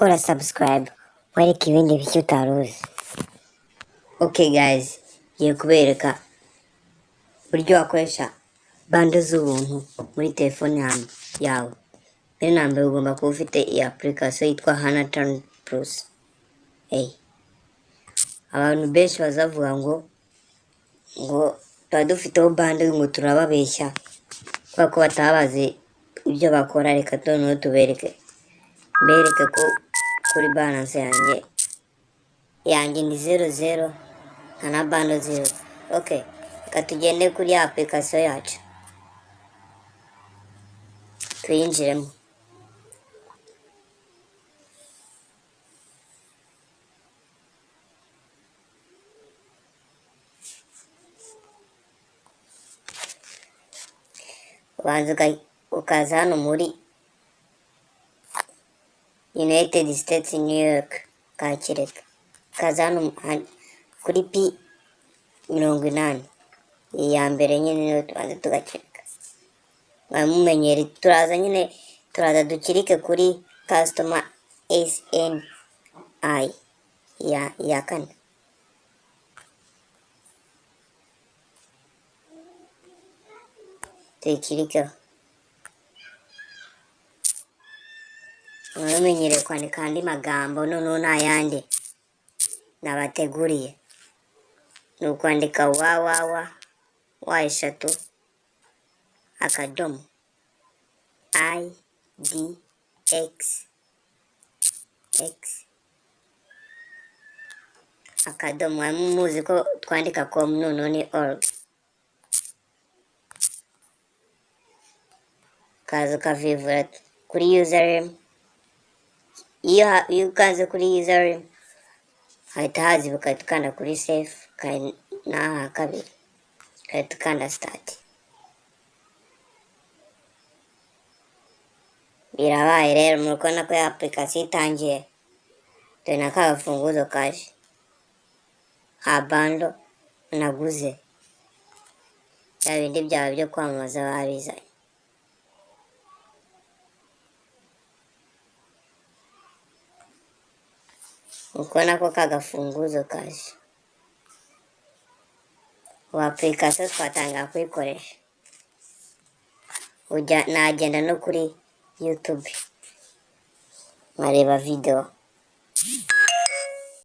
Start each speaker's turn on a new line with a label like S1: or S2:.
S1: kora subscribe wereka ibindi bishya utaruzi. Okay guys, ngiye kubereka uburyo wakoresha bando z'ubuntu muri telefone yawe. Mbere na mbere ugomba kuba ufite iyi application yitwa Hana Turn Plus. Abantu benshi bazavuga ngo tuba dufiteho bando ngo turababeshya kubera ko batabazi ibyo bakora. Reka noneho tubereke ko kuri balance yanjye ni 00 na bando 0. Okay, reka tugende kuri application yacu tuyinjiremo. Ubanza ukaza hano muri United States New York kakireka. Ukaza hano kuri P80 iya mbere nyine niyo tubanza tugakirika. Mumenyere turaza dukirike kuri Customer SNI ya kane. Tuyikirikeho. Mumenyere kwandika andi magambo noneho n'ayandi nabateguriye. Ni ukwandika eshatu akadomo IDX akadomo. Muzi ko twandika com noneho ni org. Kaza ukavivura kuri username. Iyo ukaze kuri username hahita hazibuka, ukahita ukanda kuri save, n'aha kabiri ukahita ukanda start. Birabaye rero, murabona ko ya application itangiye. Dore na ka gafunguzo kaje ha bando naguze, bya bindi byawe byo kwamamaza babizanye. Ukona ko kagafunguzo kaje. Application twatanga kuyikoresha. Nagenda no kuri YouTube nkareba video.